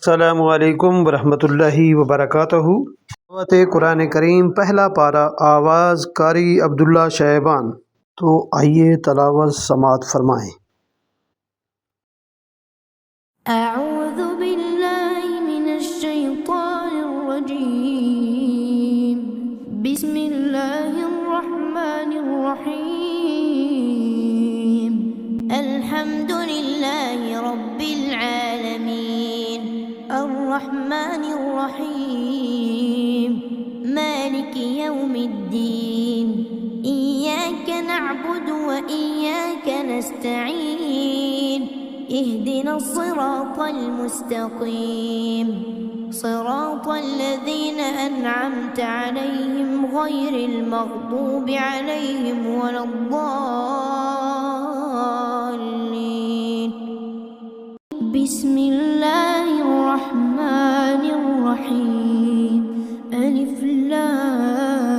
अस्सलामुअलैकुम वरहमतुल्लाहि वबरकातुहू। तिलावत कुरान करीम पहला पारा आवाज़ कारी अब्दुल्ला शैबान। तो आइए तलावत समात फरमाएँ। अऊज़ु बिल्लाहि मिनश्शैतानिर्रजीम। बिस्मिल्लाहिर्रहमानिर्रहीम। अल्हम्दुलिल्लाहि रब्बिल आलमीन अर्रहमानिर्रहीम मालिकि यौमिद्दीन इय्याक नअबुदु व इय्याक नस्तईन اهدنا الصراط المستقيم صراط الذين أنعمت عليهم غير المغضوب عليهم ولا الضالين. بسم الله الرحمن الرحيم. ألف لام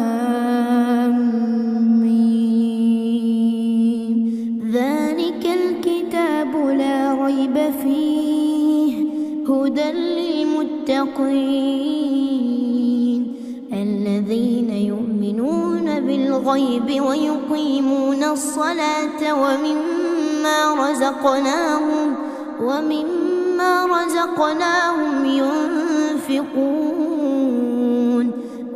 ميم. ذلك الكتاب لا ريب فيه هدى للمتقين الذين يؤمنون بالغيب ويقيمون الصلاة ومما رزقناهم ينفقون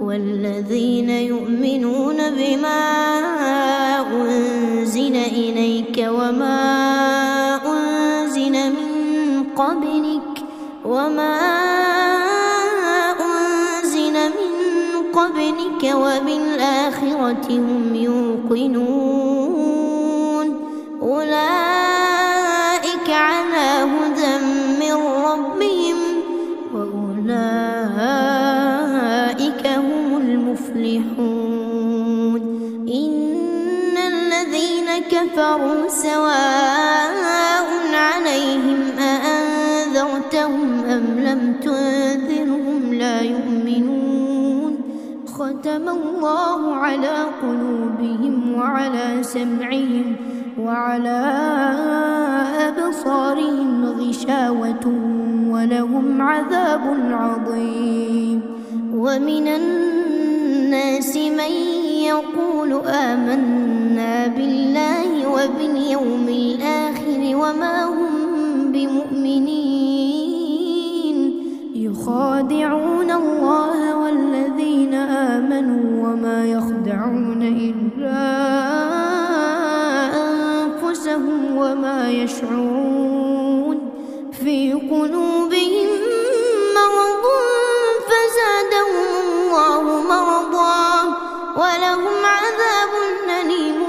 والذين يؤمنون بما أنزل إليك وما أنزل من قبلك وبالآخرة هم يوقنون أولئك على هدى من ربهم وأولئك هم المفلحون. إن الذين كفروا سواء عليهم أأنذرتهم أم لم تنذرهم لا يؤمنون. ختم الله على قلوبهم وعلى سمعهم وعلى أبصارهم غشاوة ولهم عذاب عظيم. ومن الناس من يقول آمنا بالله وباليوم الآخر وما هم بمؤمنين يخادعون الله والذين آمنوا وما يخدعون إلا أنفسهم وما يشعرون. في قلوبهم مرض فزادهم الله مرضا ولهم عذاب أليم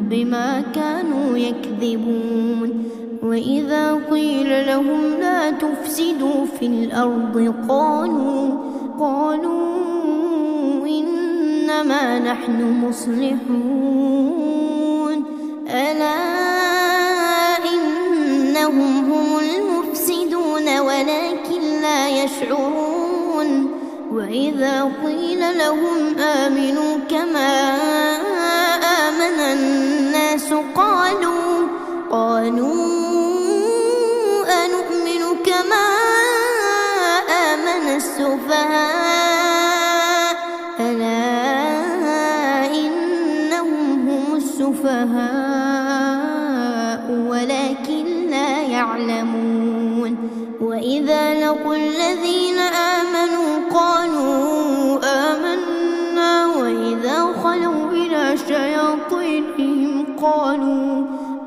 بما كانوا يكذبون. وإذا قيل لهم لا تفسدوا في الأرض قالوا إنما نحن مصلحون ألا إنهم هم المفسدون ولكن لا يشعرون. وإذا قيل لهم آمنوا كما آمن الناس قالوا أنؤمن كما آمن السفهاء ألا إنهم هم السفهاء ولكن لا يعلمون. وإذا لقوا الذين آمنوا قالوا آمنا وإذا خلوا إلى شياطينهم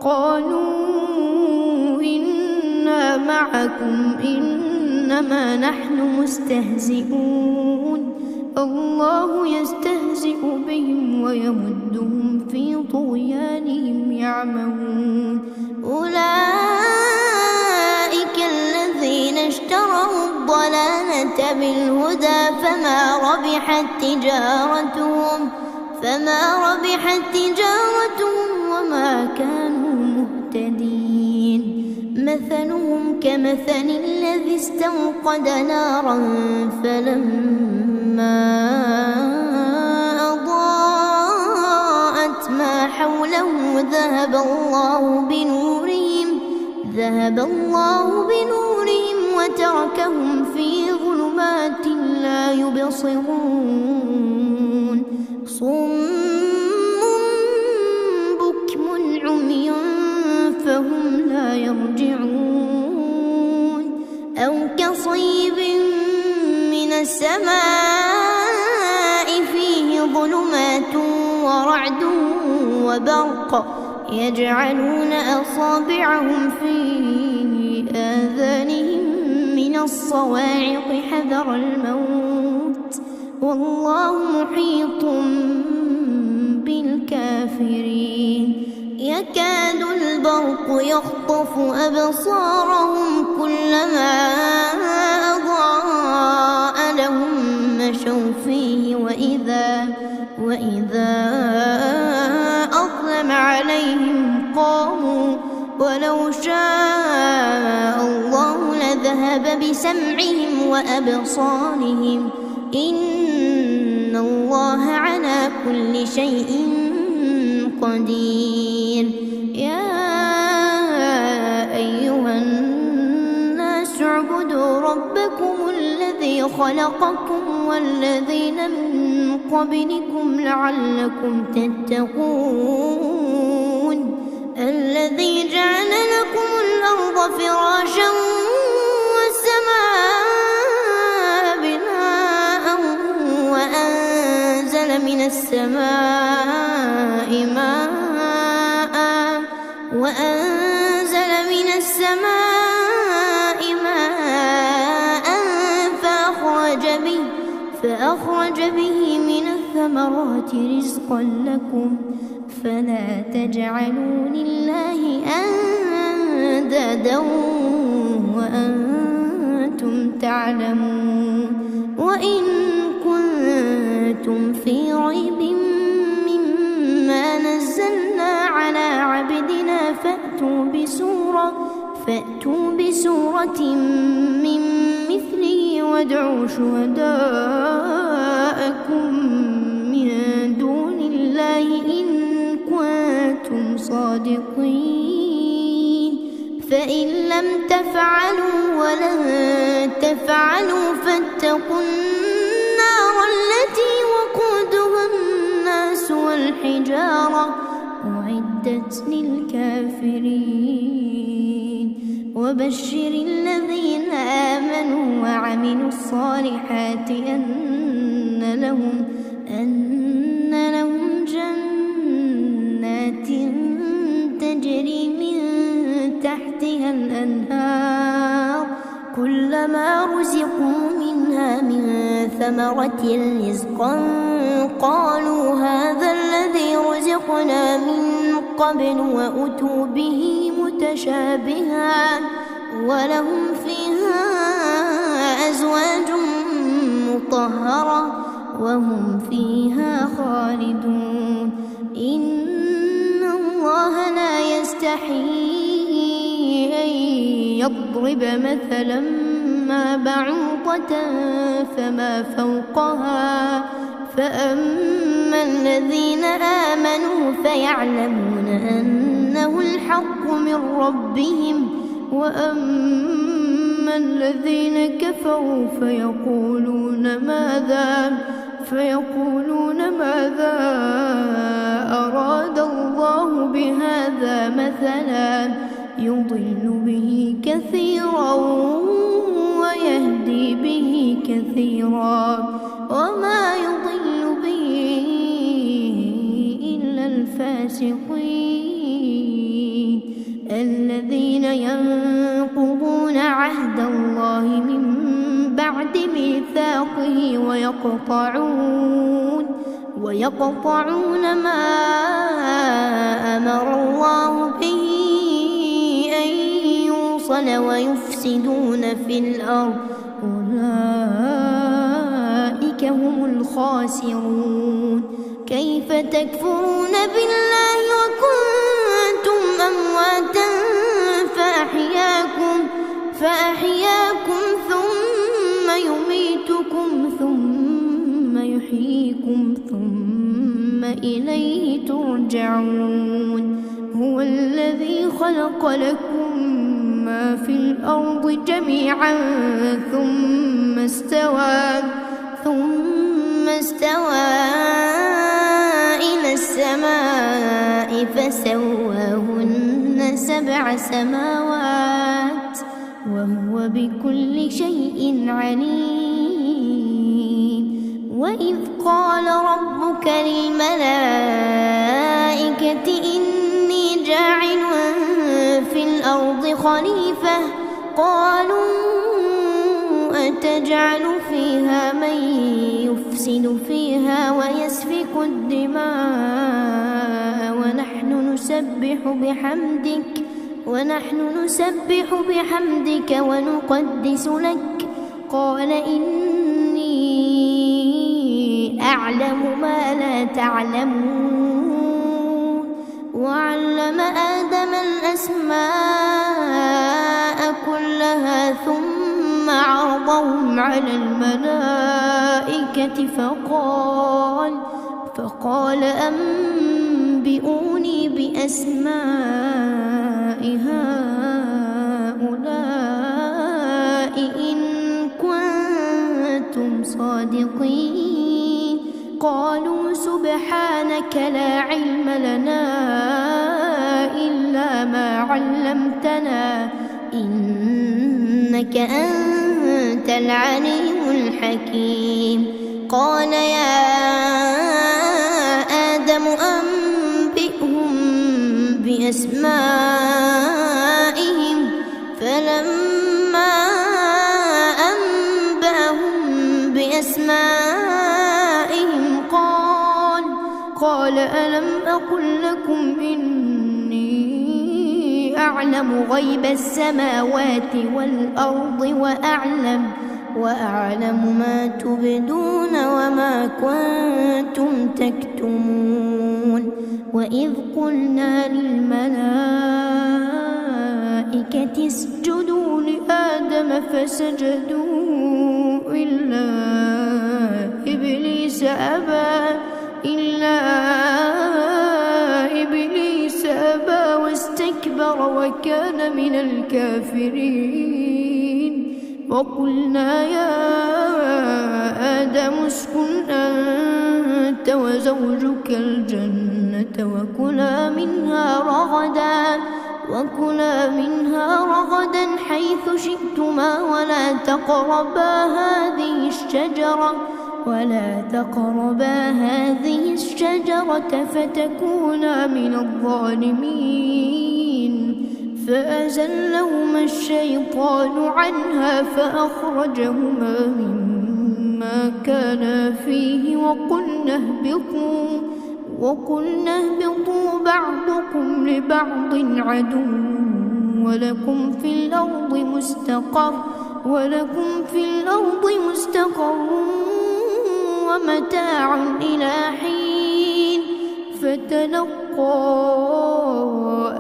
قالوا إنا معكم إنما نحن مستهزئون. الله يستهزئ بهم ويمدهم في طغيانهم يعمهون. أولئك الذين اشتروا الضلالة بالهدى فما ربحت تجارتهم وما كانوا مهتدين. مثلهم كمثل الذي استوقد نارا فلما أضاءت ما حوله ذهب الله بنورهم وتركهم وتركهم في ظلمات لا يبصرون صم بكم عمي فهم لا يرجعون أو كصيب من السماء فيه ظلمات ورعد وبرق يجعلون أصابعهم في آذانهم من الصواعق حذر الموت والله محيط بالكافرين يكاد البرق يخطف أبصارهم كلما أضاء لهم مشوا فيه وإذا أظلم عليهم قاموا ولو شاء الله لذهب بسمعهم وأبصارهم إن الله على كل شيء قدير يا أيها الناس اعبدوا ربكم الذي خلقكم والذين من قبلكم لعلكم تتقون الذي جعل لكم الأرض فراشا والسماء بناء وأنزل من السماء ماء فأخرج به من الثمرات رزقا لكم فلا تجعلوا لله أندادا وأنتم تعلمون وإن كنتم في ريب مما نزلنا على عبدنا فأتوا بسورة من مثله وادعوا شهداءكم من دون الله إن كنتم صادقين فإن لم تفعلوا ولن تفعلوا فاتقوا النار التي وقودها الناس والحجارة أعدت للكافرين وبشر الذين آمنوا وعملوا الصالحات أن لهم جنات تجري من تحتها الأنهار كلما رزقوا منها من ثمرة رزقا قالوا هذا الذي رزقنا من قبل وأتوا به متشابها ولهم فيها أزواج مطهرة وهم فيها خالدون إن الله لا يستحيي أن يضرب مثلا ما بعوضة فما فوقها فأما الذين آمنوا فيعلمون أنه الحق من ربهم وأما الذين كفروا فيقولون ماذا أراد الله بهذا مثلا يضل به كثيرا ويهدي به كثيرا وما يضل به إلا الفاسقين الذين ينقضون عهد الله من بعد ميثاقه ويقطعون ما أمر الله به أن يوصل ويفسدون في الأرض أولئك هم الخاسرون كيف تكفرون بالله وكنتم أمواتا فأحياكم ثم يميتكم ثم يحييكم ثم إليه ترجعون هو الذي خلق لكم ما في الأرض جميعا ثم استوى إلى السماء فسواهن 7 سماوات وهو بكل شيء عليم. وإذ قال ربك للملائكة إني جاعل في الأرض خليفة قالوا أتجعل فيها من يفسد فيها ويسفك الدماء ونحن نسبح بحمدك ونقدس لك قال إني أعلم ما لا تعلمون. وعلم آدم الأسماء كلها ثم عرضهم على الملائكة فقال أنبئوني بأسماء هؤلاء إن كنتم صادقين. قالوا سبحانك لا علم لنا إلا ما علمتنا إنك أنت العليم الحكيم. قال يا آدم أنبئهم بأسمائهم فلما أنبأهم بأسمائهم قال ألم أقل لكم إني أعلم غيب السماوات والأرض وأعلم ما تبدون وما كنتم تكتمون. وإذ قلنا للملائكة اسجدوا لآدم فسجدوا إلا إبليس أبى واستكبر وكان من الكافرين. وقلنا يا آدم اسكن أنت وزوجك الجنة وكلا منها رغدا حيث شئتما ولا تقربا هذه الشجرة فتكونا من الظالمين. فأزلهما الشيطان عنها فأخرجهما مما كانا فيه وقلنا اهبطوا بعضكم لبعض عدو ولكم في الأرض مستقر ومتاع إلى حين. فتلقى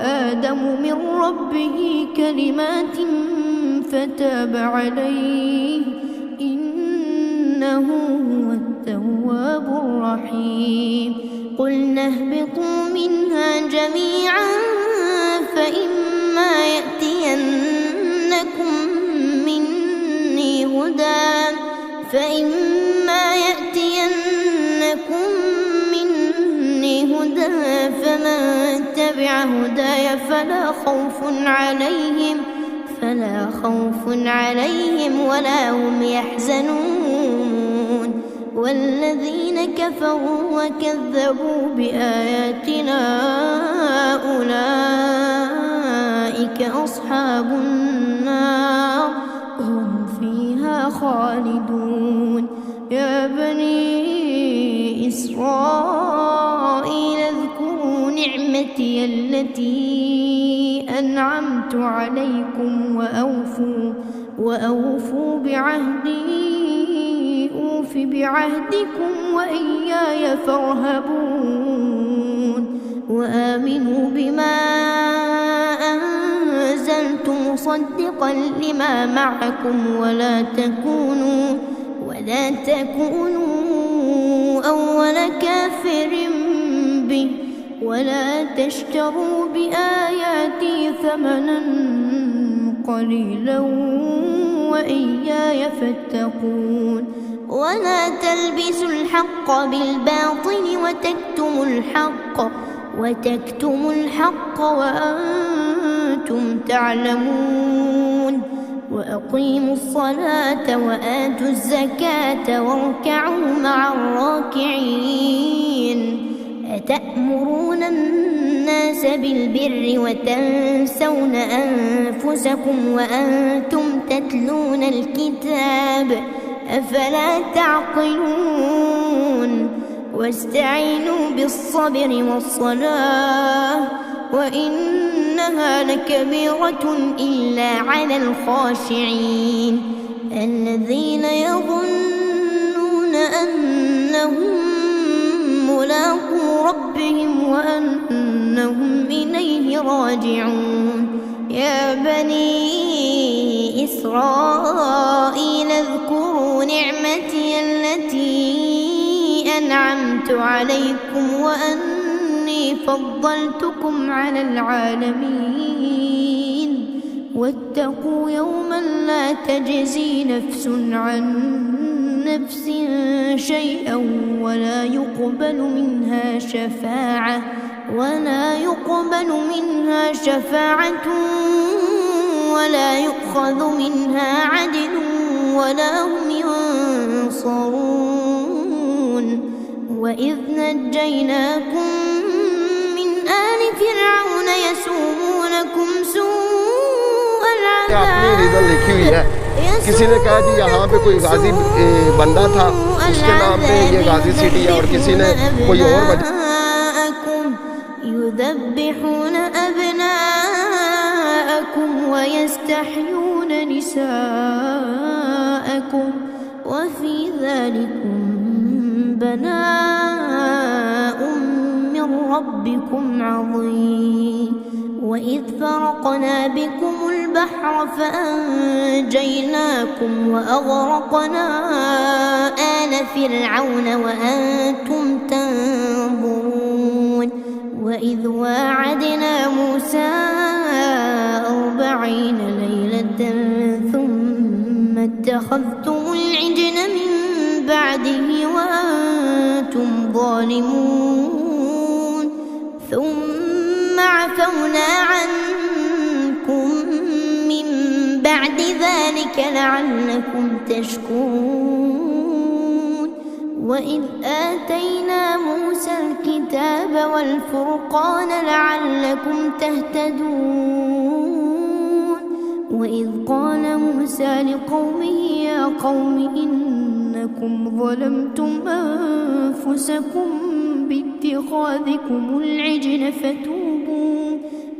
آدم من ربه كلمات فتاب عليه إنه هو التواب الرحيم. قلنا اهبطوا منها جميعا فإما يأتينكم مني هدى فمن تبع هداي فلا خوف عليهم ولا هم يحزنون. والذين كفروا وكذبوا بآياتنا أولئك أصحاب النار هم فيها خالدون. يا بني إسرائيل اذكروا نعمتي التي أنعمت عليكم وأوفوا بعهدي أوف بعهدكم وإياي فارهبون. وآمنوا بما أنزلت مصدقا لما معكم ولا تكونوا أول كافر به ولا تشتروا بآياتي ثمنا قليلا وإياي فاتقون ولا تلبسوا الحق بالباطل وتكتموا الحق وأنتم تعلمون وأقيموا الصلاة وآتوا الزكاة واركعوا مع الراكعين أتأمرون الناس بالبر وتنسون أنفسكم وأنتم تتلون الكتاب أفلا تعقلون واستعينوا بالصبر والصلاة وإنها لكبيرة إلا على الخاشعين الذين يظنون أنهم ملاقو ربهم وأنهم إليه راجعون يا بني إسرائيل اذكروا نعمتي التي أنعمت عليكم وأني فضلتكم على العالمين واتقوا يوما لا تجزي نفس عن نفس شيئا ولا يقبل منها شفاعة ولا يؤخذ منها عدل ولا هم ينصرون وإذ نجيناكم من آل فرعون يسومونكم سوء العذاب किसी ने कहा कि यहाँ पे कोई गाजी बंदा था उसके नाम पे ये गाजी सिटी है और किसी ने कोई और يذبحون أبناءكم ويستحيون نساءكم وفي ذلكم بلاء من ربكم عظيم وإذ فرقنا بكم البحر فأنجيناكم وأغرقنا آل فرعون وأنتم تنظرون وإذ واعدنا موسى 40 ليلة ثم اتخذتم العجل من بعده وأنتم ظالمون ثم عفونا عنكم من بعد ذلك لعلكم تشكرون وإذ آتينا موسى الكتاب والفرقان لعلكم تهتدون وإذ قال موسى لقومه يا قوم إنكم ظلمتم أنفسكم باتخاذكم العجل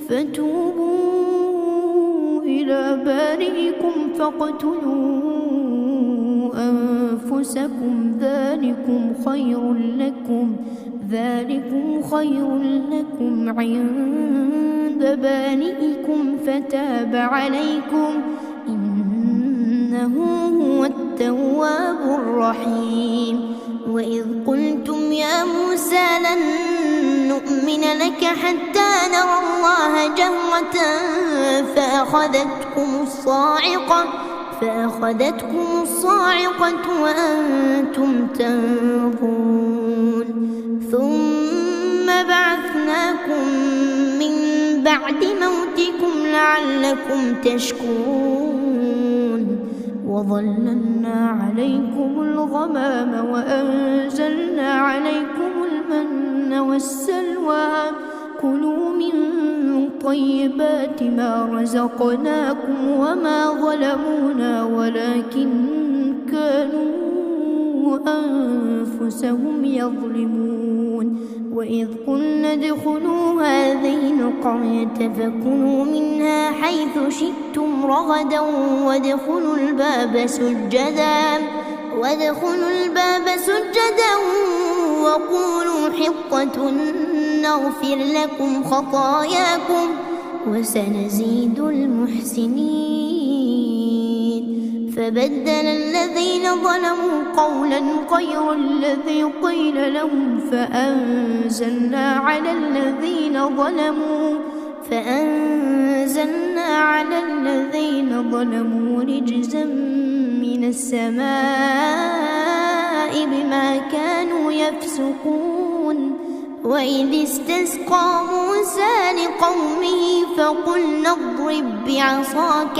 فتوبوا إلى بارئكم فاقتلوا أنفسكم ذلكم خير لكم عند بارئكم فتاب عليكم إنه هو التواب الرحيم وإذ قلتم يا موسى لن نؤمن لك حتى نرى الله جهرة فأخذتكم الصاعقة وأنتم تنظرون ثم بعثناكم من بعد موتكم لعلكم تشكرون وظللنا عليكم الغمام وأنزلنا عليكم المن والسلوى كلوا من طيبات ما رزقناكم وما ظلمونا ولكن كانوا أنفسهم يظلمون وإذ قلنا ادخلوا هذه القرية فكلوا منها حيث شئتم رغدا وادخلوا الباب سجدا وقولوا حطة نغفر لكم خطاياكم وسنزيد المحسنين فبدل الذين ظلموا قولا غير الذي قيل لهم فأنزلنا على الذين ظلموا فأنزلنا على الذين ظلموا رجزا من السماء بما كانوا يفسقون وإذ استسقى موسى لقومه فقلنا اضرب بعصاك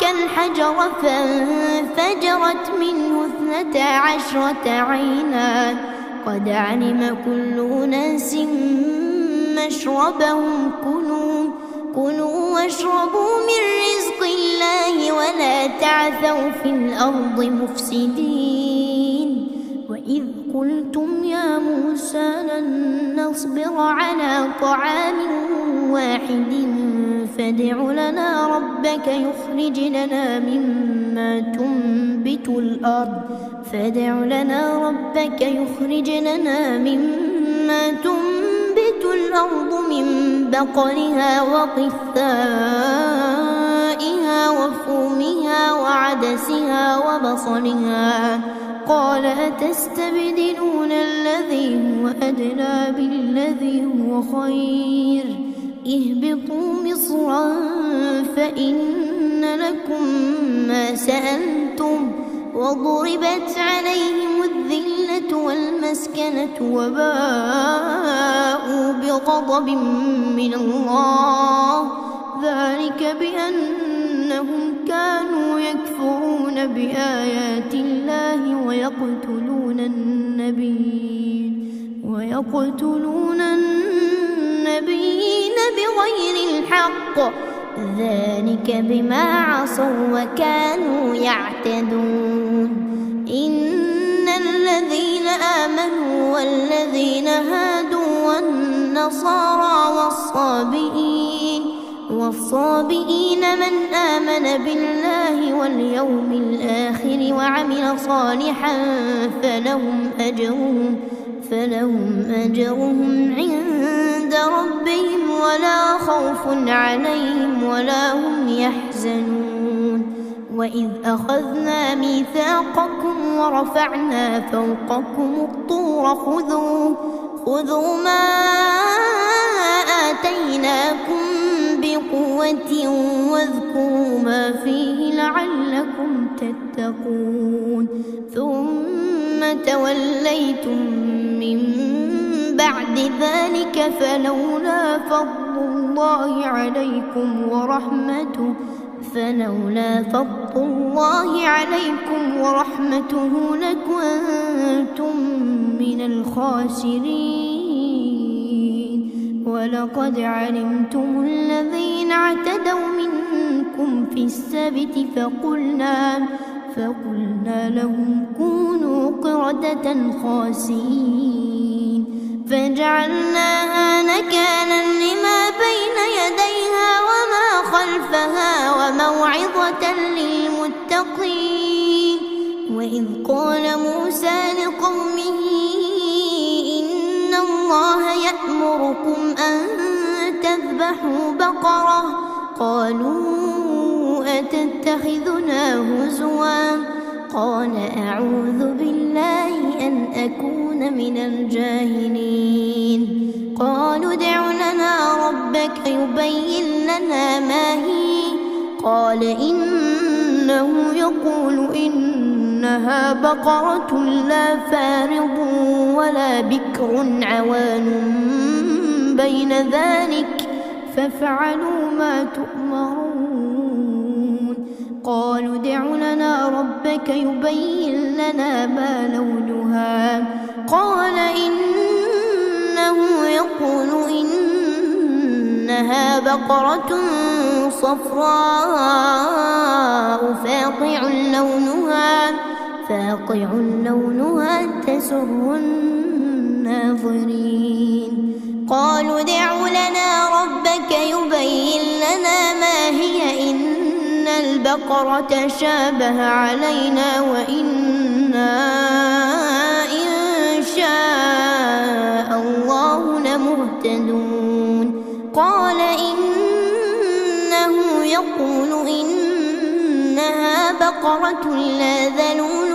الحجر فانفجرت منه 12 عينا قد علم كل أناس مشربهم كلوا واشربوا من رزق الله ولا تعثوا في الأرض مفسدين وإذ قلتم يا موسى لن نصبر على طعام واحد فادع لنا ربك يخرج لنا مما تنبت الأرض من بقلها وقثائها وفومها وعدسها وبصلها قال أتستبدلون الذي هو أدنى بالذي هو خير اهبطوا مصرا فإن لكم ما سألتم وضربت عليهم الذلة والمسكنة وباءوا بغضب من الله ذلك بأنهم كانوا يكفرون بآيات الله ويقتلون النبيين بغير الحق ذلك بما عصوا وكانوا يعتدون إن الذين آمنوا والذين هادوا والنصارى والصابئين من آمن بالله واليوم الآخر وعمل صالحا فلهم أجرهم عند ربهم ولا خوف عليهم ولا هم يحزنون وإذ أخذنا ميثاقكم ورفعنا فوقكم الطور خذوا ما آتيناكم بقوة واذكروا ما فيه لعلكم تتقون ثم توليتم من بعد ذلك فلولا فضل الله عليكم ورحمته لكنتم من الخاسرين ولقد علمتم الذين اعتدوا منكم في السبت فقلنا لهم كونوا قردة خاسئين فجعلناها نكالا لما بين يديها وما خلفها وموعظة للمتقين وإذ قال موسى لقومه إن الله يأمركم أن تذبحوا بقرة قالوا أتتخذنا هزوا قال أعوذ بالله أن أكون من الجاهلين قالوا ادع لنا ربك يبين لنا ما هي قال إنه يقول إنها بقرة لا فارض ولا بكر عوان بين ذلك فافعلوا ما تؤمرون قالوا ادع لنا ربك يبين لنا ما لونها قال إنه يقول إنها بقرة صفراء فاقع لونها تسر الناظرين قالوا ادع لنا ربك يبين لنا ما هي إن البقرة شابه علينا وإنا إن شاء الله لمهتدون قال إنه يقول إنها بقرة لا ذلول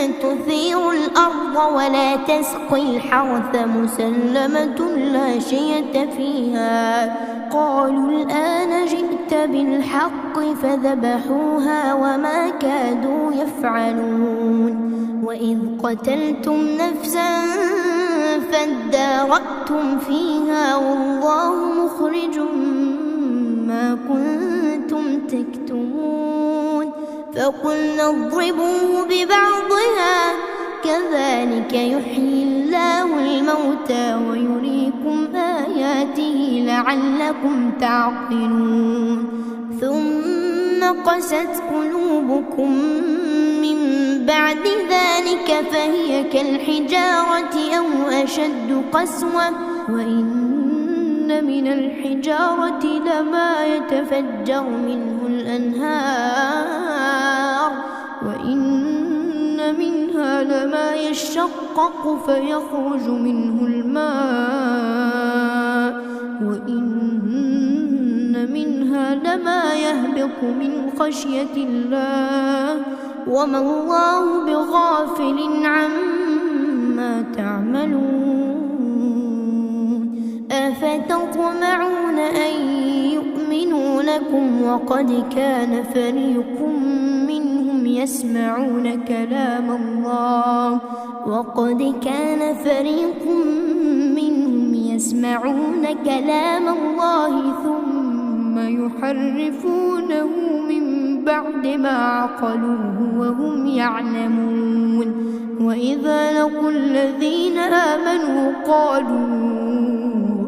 تثير الأرض ولا تسقي الحرث مسلمة لا شية فيها قالوا الآن جئت بالحق فذبحوها وما كادوا يفعلون وإذ قتلتم نفسا فادارأتم فيها والله مخرج ما كنتم تكتمون فقلنا اضربوه ببعضها كذلك يحيي الله الموتى ويريكم آياته لعلكم تعقلون ثم قست قلوبكم من بعد ذلك فهي كالحجارة أو أشد قسوة وإن من الحجارة لما يتفجر منه الأنهار وإن منها لما يشقق فيخرج منه الماء وإن منها لما يهبط من خشية الله وما الله بغافل عما تعملون أفتطمعون أن يؤمنوا لكم وقد كان فريق منهم يسمعون كلام الله ثم يحرفونه من بعد ما عقلوه وهم يعلمون وإذا لقوا الذين آمنوا قالوا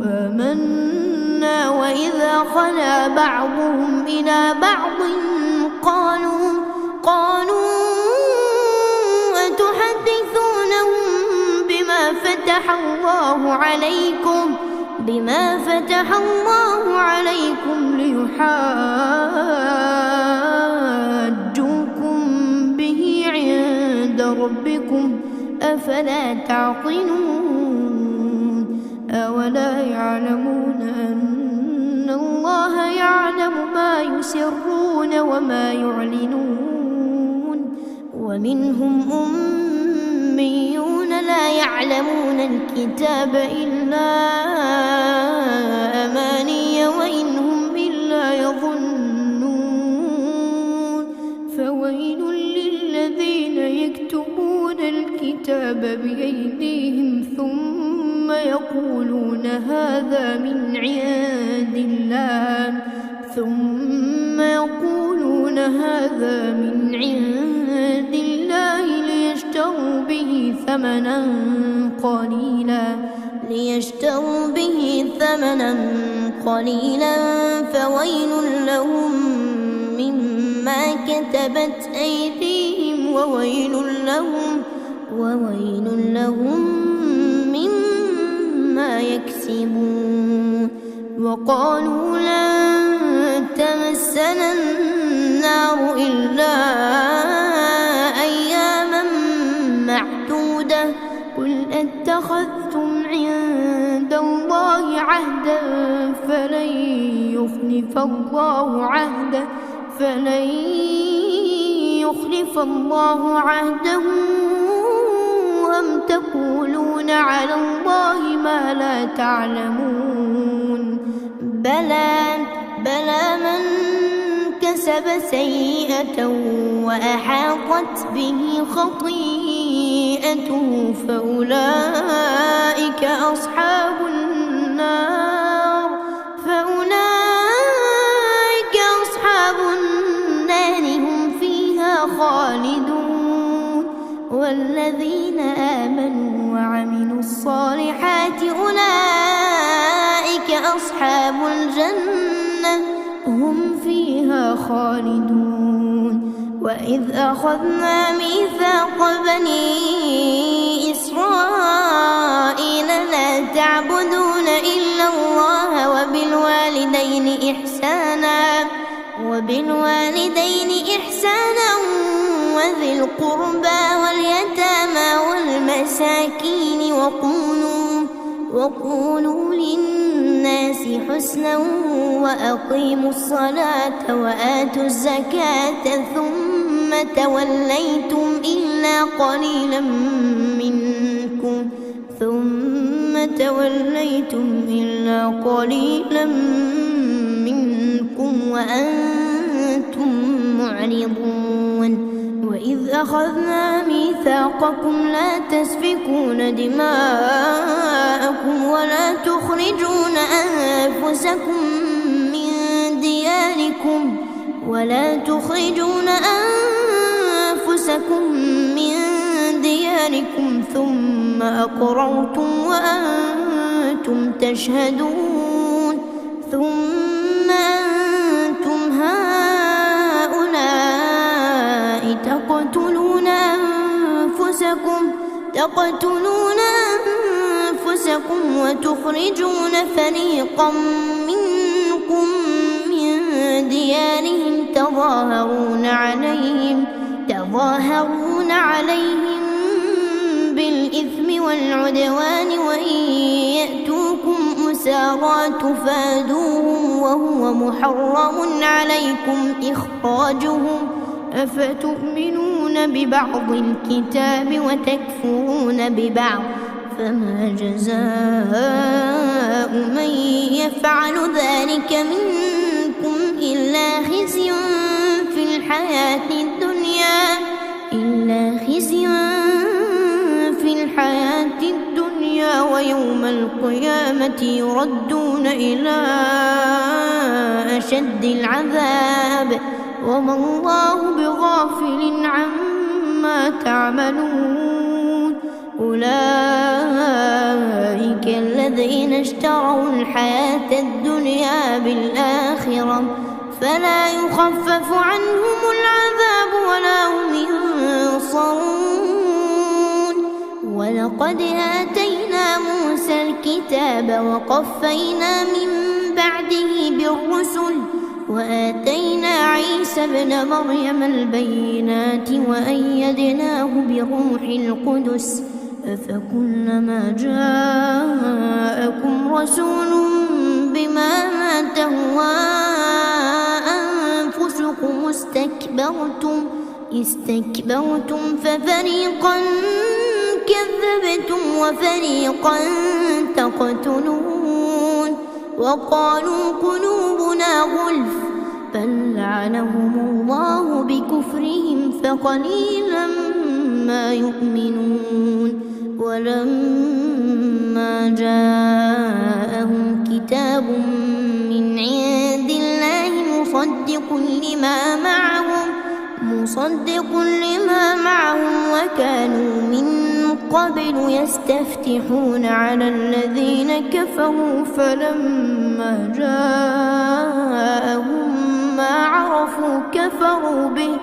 آمنا وإذا خلا بعضهم إلى بعض قالوا أتحدثونهم بما فتح الله عليكم ليحاجوكم به عند ربكم أفلا تعقلون أولا يعلمون أن الله يعلم ما يسرون وما يعلنون ومنهم أميون لا يعلمون الكتاب إلا أماني وإن هم إلا يظنون فويل للذين يكتبون الكتاب بأيديهم ثم يقولون هذا من عند الله ليشتروا به ثمنا قليلا فويل لهم مما كتبت أيديهم وويل لهم مما يكسبون وقالوا لن تمسنا النار إلا أياما معدودة قل أتخذتم عند الله عهدا فلن يخلف الله عهده أم تقولون على الله ما لا تعلمون بلى من كسب سيئة وأحاطت به خطيئته فأولئك أصحاب النار هم فيها خالدون والذين آمنوا وعملوا الصالحات أولئك أصحاب الجنة هم فيها خالدون وإذ أخذنا ميثاق بني إسرائيل لا تعبدون إلا الله وبالوالدين إحسانا وذي القربى واليتامى والمساكين وقولوا للناس حسنا وأقيموا الصلاة وآتوا الزكاة ثم توليتم إلا قليلا منكم وأنتم معرضون وإذ أخذنا ميثاقكم لا تسفكون دماءكم ولا تخرجون أنفسكم من دياركم ثم أقررتم وأنتم تشهدون ثم أنتم هؤلاء تقتلون أنفسكم وتخرجون فريقا منكم من ديارهم تظاهرون عليهم بالإثم والعدوان وإن يأتوكم أسارى تفادوهم وهو محرم عليكم إخراجهم أفتؤمنون ببعض الكتاب وتكفرون ببعض فما جزاء من يفعل ذلك منكم إلا خزي في الحياة الدنيا ويوم القيامة يردون إلى أشد العذاب وما الله بغافل عما تعملون أولئك الذين اشتروا الحياة الدنيا بالآخرة فلا يخفف عنهم العذاب ولا هم ينصرون ولقد آتينا موسى الكتاب وقفينا من بعده بالرسل وآتينا عيسى ابن مريم البينات وأيدناه بروح القدس أفكلما جاءكم رسول بما لا تهوى أنفسكم استكبرتم ففريقا كذبتم وفريقا تقتلون وقالوا قلوبنا غلف بل لعنهم الله بكفرهم فقليلا ما يؤمنون ولما جاءهم كتاب من عند الله مصدق لما معهم وكانوا من قبل يستفتحون على الذين كفروا فلما جاءهم ما عرفوا كفروا به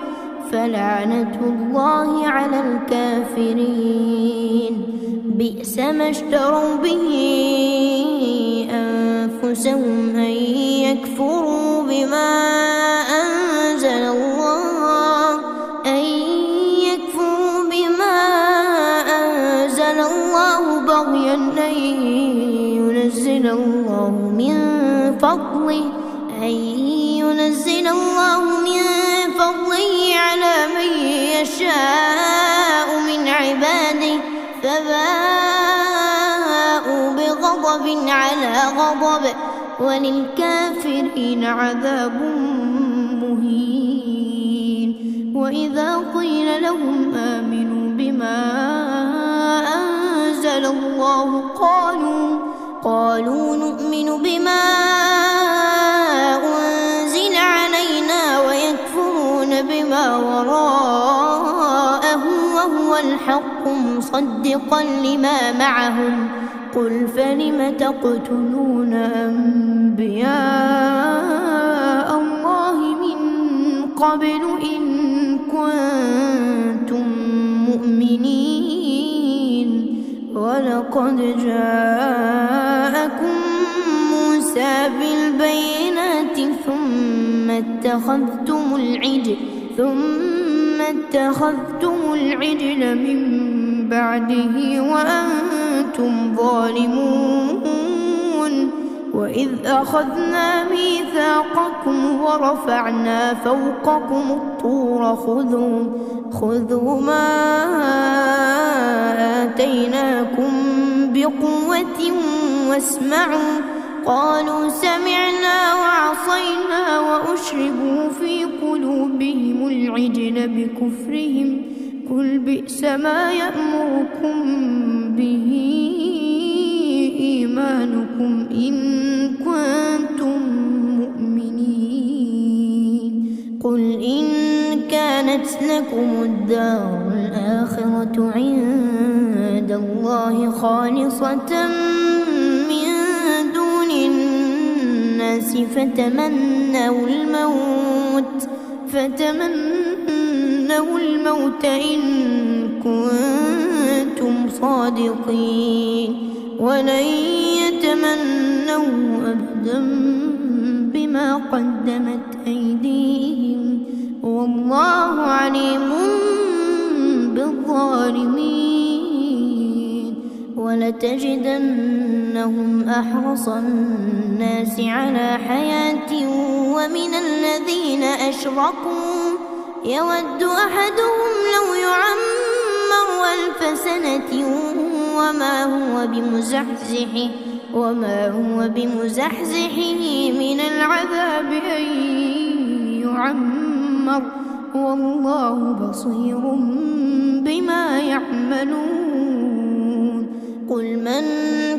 فلعنة الله على الكافرين بئس ما اشتروا به أنفسهم أن يكفروا بما أنزل الله بغيا أن ينزل الله من فضله على من يشاء من عباده فباءوا بغضب على غضب وللكافرين عذاب مهين وإذا قيل لهم آمنوا بما أنزل الله قالوا نؤمن بما أنزل علينا ويكفرون بما وراءه وهو الحق مصدقا لما معهم قل فلم تقتلون أنبياء الله من قبل إن كنتم مؤمنين ولقد جاءكم موسى بالبينات ثم اتخذتم العجل من بعده وأنتم ظالمون وإذ أخذنا ميثاقكم ورفعنا فوقكم الطور خذوا ما آتيناكم بقوة واسمعوا قالوا سمعنا وعصينا وأشربوا في قلوبهم العجل بكفرهم قل بئس ما يأمركم به إيمانكم إن كنتم مؤمنين قل إن كانت لكم الدار الآخرة عند الله خالصة من دون الناس فتمنوا الموت إن كنتم صادقين ولن يتمنوا أبدا بما قدمت أيديهم والله عليم بالظالمين ولتجدنهم أحرص الناس على حياة ومن الذين أشركوا يود أحدهم لو يعمر 1000 سنة وما هو بمزحزحه من العذاب أن يعمر والله بصير بما يعملون قل من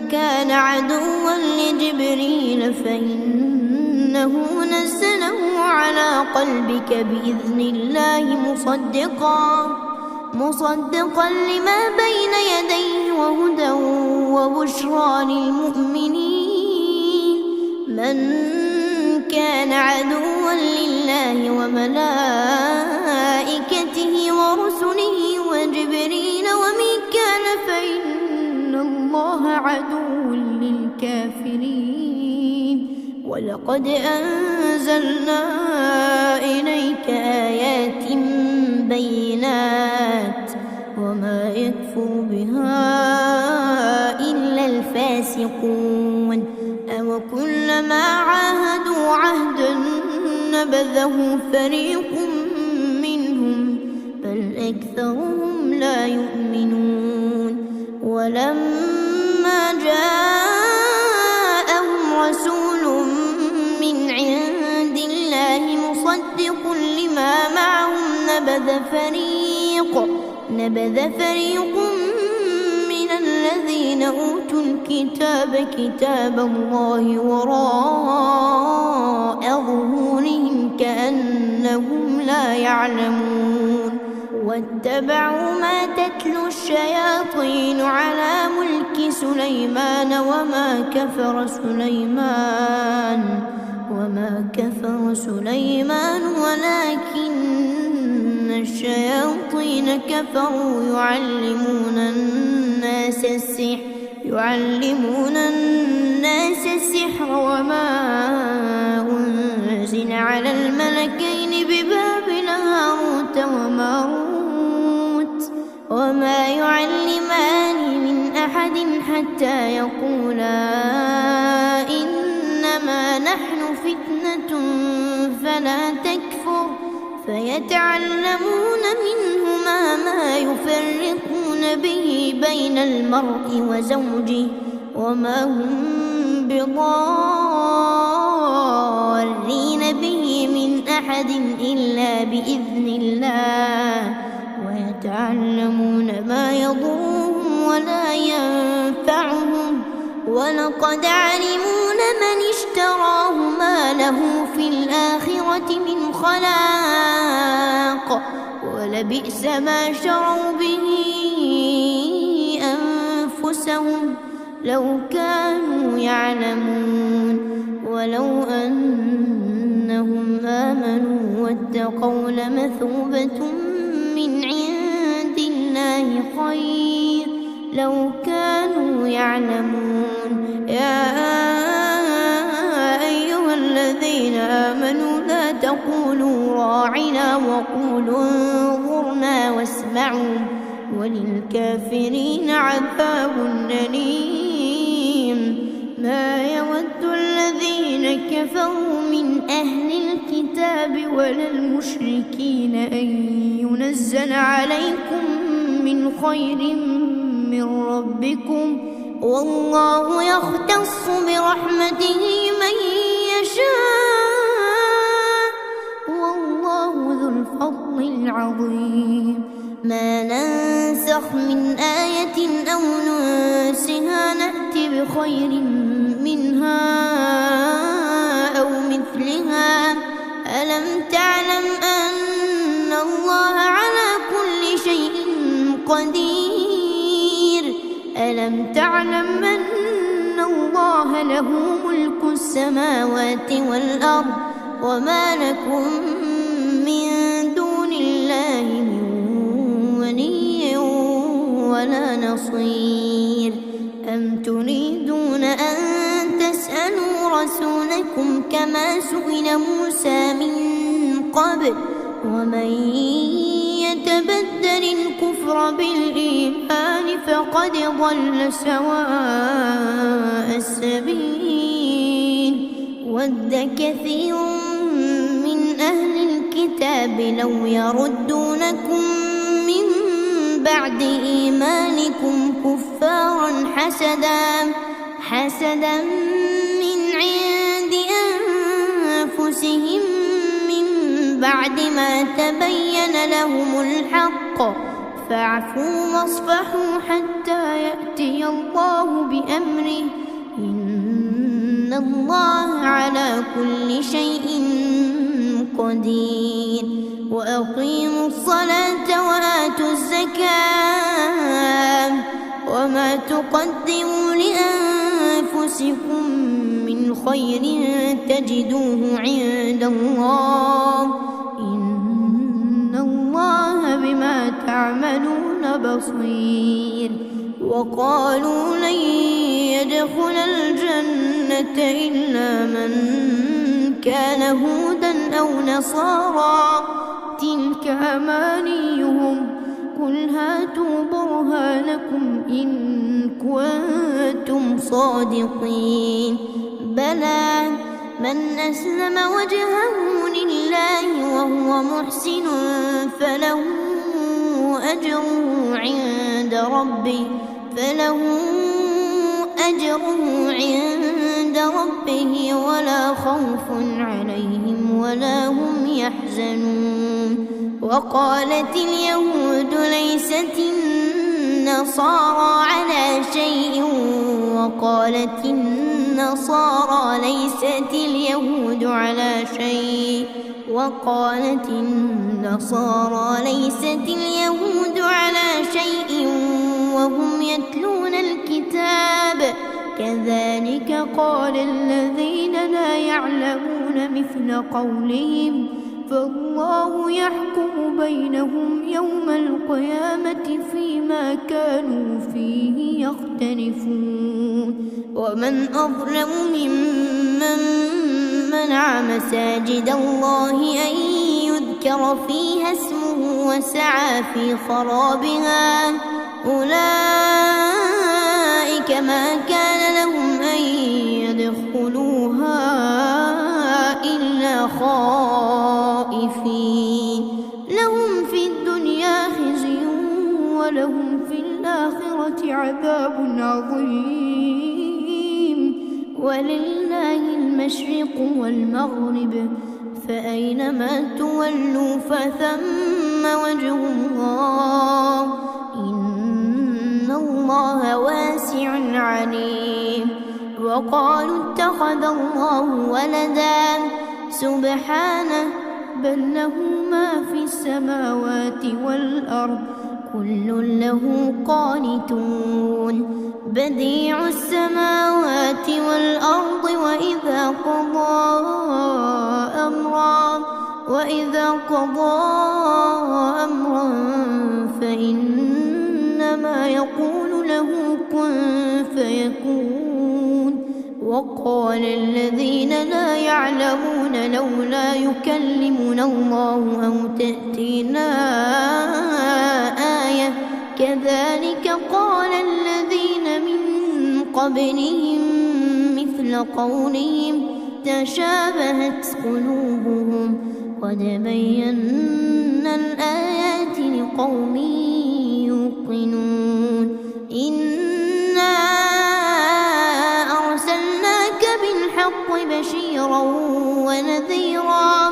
كان عدوا لجبريل فإنه نزله على قلبك بإذن الله مصدقا لما بين يديه وهدى وبشرى للمؤمنين من كان عدوا لله وملائكته ورسله وجبريل وميكال فإن الله عدو للكافرين ولقد أنزلنا إليك آيات بينات وما يكفر بها إلا الفاسقون أوكلما عاهدوا عهدا نبذه فريق منهم بل أكثرهم لا يؤمنون ولما جاءهم رسول من عند الله مصدق لما معهم نبذ فريق من الذين أوتوا الكتاب كتاب الله وراء ظهورهم كأنهم لا يعلمون واتبعوا ما تتلو الشياطين على ملك سليمان وما كفر سليمان ولكن الشياطين كفروا يعلمون الناس السحر وما أنزل على الملكين ببابل هاروت وماروت وما يعلمان من أحد حتى يقولا إنما نحن فتنة فلا تكفر فيتعلمون منهما ما يفرقون به بين المرء وزوجه وما هم بضارين به من أحد إلا بإذن الله ويتعلمون ما يضرهم ولا ينفعهم ولقد علموا لمن اشتراه ما له في الآخرة من خلاق ولبئس ما شروا به أنفسهم لو كانوا يعلمون ولو أنهم آمنوا واتقوا لمثوبة من عند الله خير لو كانوا يعلمون يا أيها الذين آمنوا لا تقولوا راعنا وقولوا انظرنا واسمعوا وللكافرين عذاب أليم ما يود الذين الذين كفروا من أهل الكتاب ولا المشركين أن ينزل عليكم من خير من ربكم والله يختص برحمته من يشاء والله ذو الفضل العظيم ما ننسخ من آية أو ننسها نأت بخير منها أو مثلها ألم تعلم أن الله على كل شيء قدير ألم تعلم أن الله له ملك السماوات والأرض وما لكم من دون الله من ولي ولا نصير أم تريدون أن تسألوا رسولكم كما سئل موسى من قبل ومن يتبدل الكفر بالإيمان فقد ضل سواء السبيل ود كثير من أهل الكتاب لو يردونكم من بعد إيمانكم كفارا حسدا من عند أنفسهم من بعد ما تبين لهم الحق فاعفوا واصفحوا حتى يأتي الله بأمره إن الله على كل شيء قدير وأقيموا الصلاة وآتوا الزكاة وما تقدموا لأنفسكم من خير تجدوه عند الله إن الله بما تعملون بصير وقالوا لن يدخل الجنة إلا من كان هودا أو نصارى تلك أمانيهم قل هاتوا برهانكم إن كنتم صادقين بلى من أسلم وجهه لله وهو محسن فله أجره عند ربه ولا خوف عليهم ولا هم يحزنون وقالت اليهود ليست النصارى على شيء وقالت النصارى ليست اليهود على شيء وقالت النصارى ليست اليهود على شيء وهم يتلون الكتاب كذلك قال الذين لا يعلمون مثل قولهم فالله يحكم بينهم يوم القيامة فيما كانوا فيه يختلفون ومن أظلم ممن منع مساجد الله أن يذكر فيها اسمه وسعى في خرابها أولئك ما كان لهم أن يدخلوها إلا خائفين لهم في الدنيا خزي ولهم في الآخرة عذاب عظيم ولله المشرق والمغرب فأينما تولوا فثم وجه الله إن الله واسع عليم وقالوا اتخذ الله ولدا سبحانه بل له ما في السماوات والأرض كل له قانتون بديع السماوات والأرض وإذا قضى أمرا فإنما يقول له كن فيكون وقال الذين لا يعلمون لولا يكلمنا الله أو تأتينا آية كذلك قال الذين من قبلهم مثل مثل قولهم تشابهت قلوبهم قد بينا الآيات لقوم يوقنون إنا أرسلناك بالحق بشيرا ونذيرا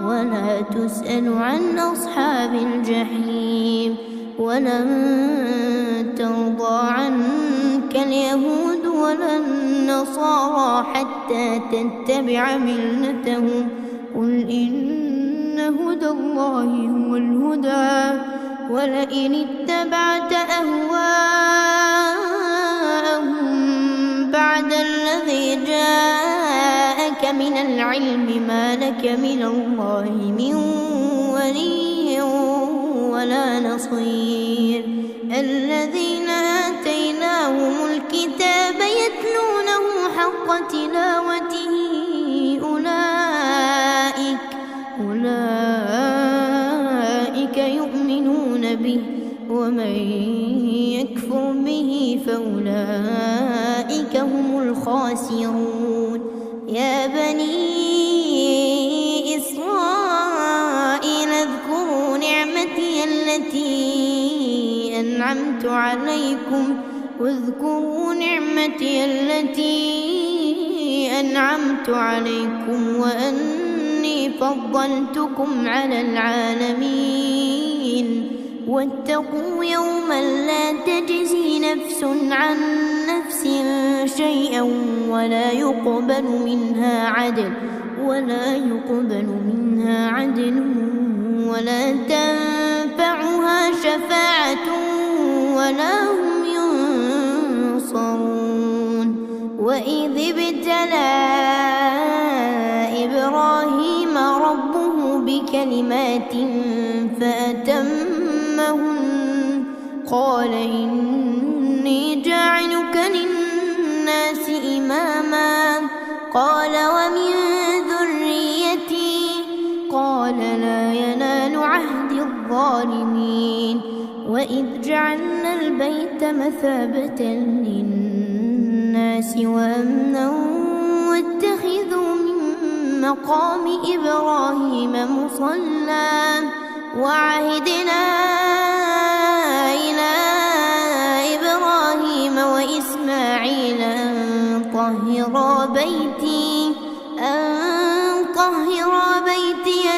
ولا تسأل عن أصحاب الجحيم ولن ترضى عنك اليهود ولا النصارى حتى تتبع ملتهم قل إن هدى الله هو الهدى ولئن اتبعت أهواءهم بعد الذي جاءك من العلم ما لك من الله من ولي ولا نصير الذين آتيناهم الكتاب يتلونه حق تلاوته أولئك يؤمنون به ومن يكفر به فأولئك هم الخاسرون يا بني إسرائيل اذكروا نعمتي التي أنعمت عليكم وأني فضلتكم على العالمين واتقوا يوما لا تجزي نفس عن نفس شيئا ولا يقبل منها عدل ولا تنفعها شفاعة ولا هم ينصرون وإذ ابتلى إبراهيم ربه بكلمات فأتمهن قال إني جاعلك للناس إماما قال ومن ذريتي قال لا ينال عهد الظالمين وإذ جعلنا البيت مثابة للناس وأمنا واتخذوا من مقام إبراهيم مصلى وعهدنا إلى إبراهيم وإسماعيل أن طهرا بيتي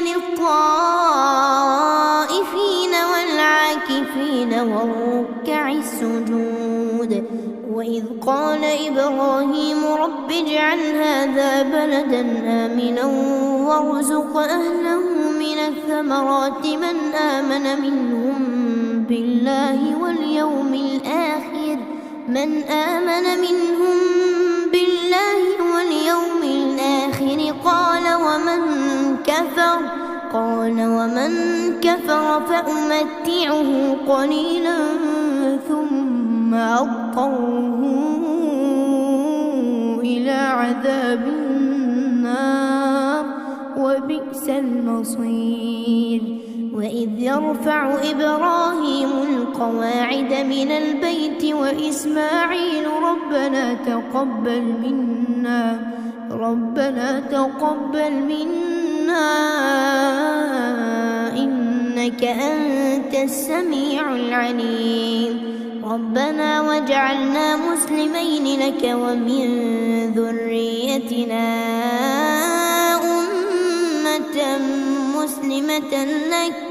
للطائفين والعاكفين والركع السجود وإذ قال إبراهيم رب اجعل هذا بلدا آمنا وارزق أهله من الثمرات من آمن منهم بالله واليوم الآخر قال ومن كفر فأمتعه قليلا ثم أضطره إلى عذاب النار وبئس المصير وإذ يرفع إبراهيم القواعد من البيت وإسماعيل ربنا تقبل منا إنك أنت السميع العليم ربنا واجعلنا مسلمين لك ومن ذريتنا أمة مسلمة لك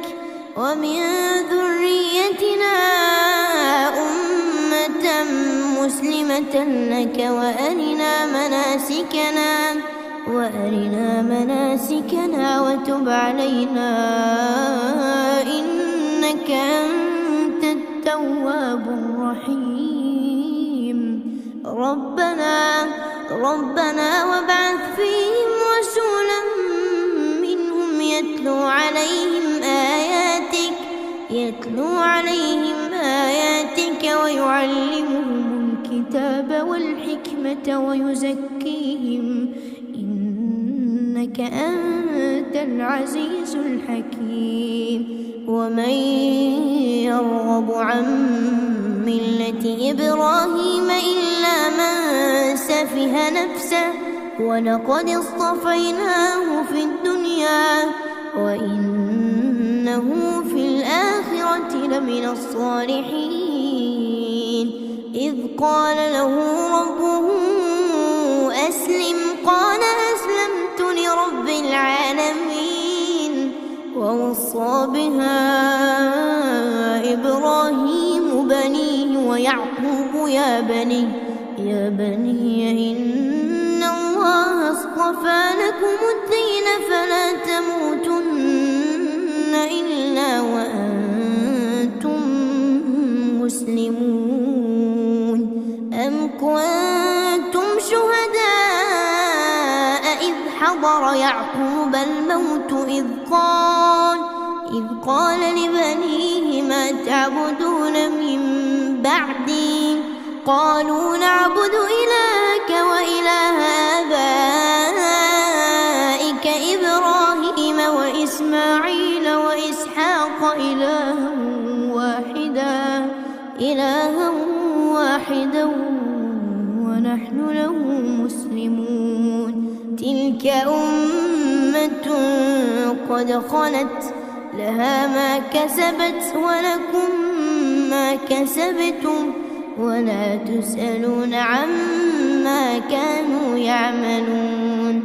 وأرنا مناسكنا وتب علينا إنك أنت التواب الرحيم ربنا وابعث فيهم رسولا منهم يتلو عليهم آياتك ويعلمهم الكتاب والحكمة ويزكيهم إنك أنت العزيز الحكيم ومن يرغب عن ملة إبراهيم إلا من سفه نفسه ولقد اصطفيناه في الدنيا وإنه في الآخرة لمن الصالحين إذ قال له ربه أسلم قال أسلمت لرب العالمين ووصى بها إبراهيم بنيه ويعقوب يا بني إن الله اصطفى لكم الدين فلا تموتن إلا وأنتم مسلمون أم كنتم شهداء إذ حضر يعقوب الموت إذ قال لبنيه ما تعبدون من بعدي قالوا نعبد إلهك وإله آبائك إبراهيم وإسماعيل وإسحاق إلها واحدا ونحن له مسلمون تلك أمة قد خلت لها ما كسبت ولكم ما كسبتم ولا تسألون عما كانوا يعملون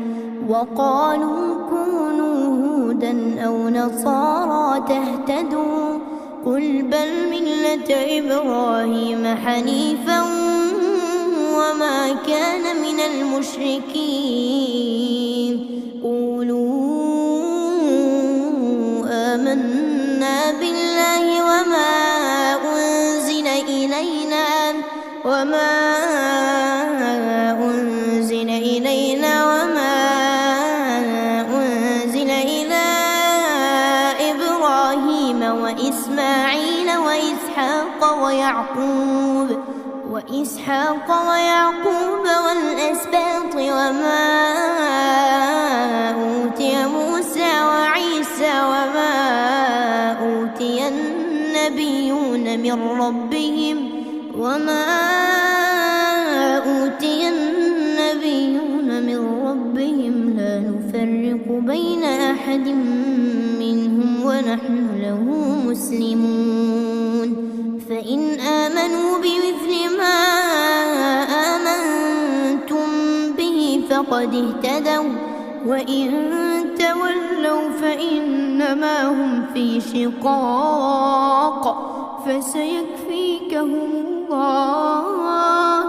وقالوا كونوا هودا أو نصارى تهتدوا قل بل ملة إبراهيم حنيفا وما كان من المشركين قولوا آمنا بالله وما أنزل إلينا وما أنزل إلى إبراهيم وإسماعيل وإسحاق ويعقوب والأسباط وما أوتي موسى وعيسى وما أوتي النبيون من ربهم لا نفرق بين أحد منهم ونحن له مسلمون فإن آمنوا بمثل ما آمنتم به فقد اهتدوا وإن تولوا فإنما هم في شقاق فسيكفيكهم الله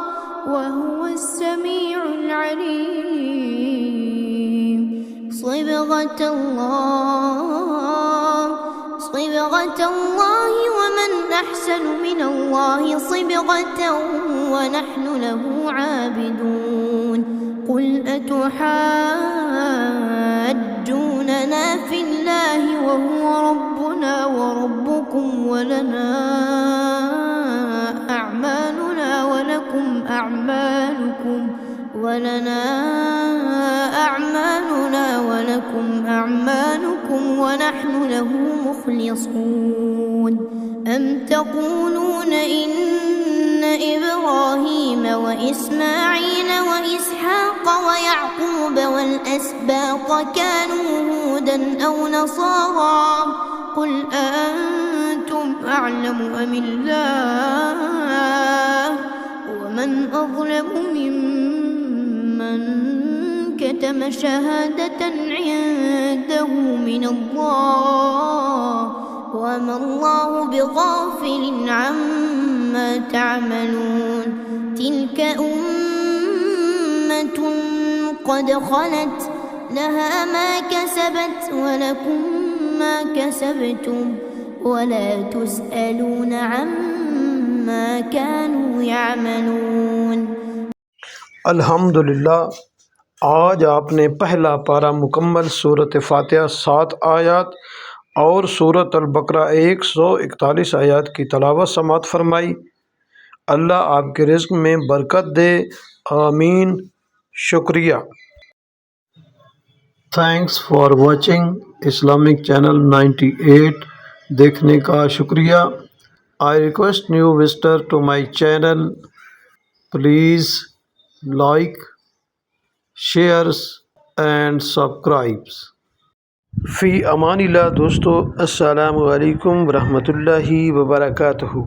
وهو السميع العليم صبغة الله ومن أحسن من الله صبغة ونحن له عابدون قل أتحاجوننا في الله وهو ربنا وربكم ولنا أعمالنا ولكم أعمالكم ونحن له مخلصون أم تقولون إن إبراهيم وإسماعيل وإسحاق ويعقوب والأسباط كانوا هودا أو نصارى قل أأنتم أعلم أم الله ومن أظلم ممن كتم شهادة عنده من الله وما الله بغافل عما تعملون تلك أمة قد خلت لها ما كسبت ولكم ما كسبتم ولا تسألون عما كانوا يعملون अल्हम्दुलिल्लाह। आज आपने पहला पारा मुकम्मल सूरत फातिहा 7 आयत और सूरत अल-बकरा 141 आयत की तलावत समात फरमाई। अल्लाह आपके रिज़्क़ में बरकत दे, आमीन। शुक्रिया। Thanks for watching Islamic channel 98 देखने का शुक्रिया। I request new visitor to my channel. Please like, shares and subscribes. फ़ी अमानिल्लाह दोस्तों, अस्सलामु अलैकुम वरहमतुल्लाहि वबरकातुहू।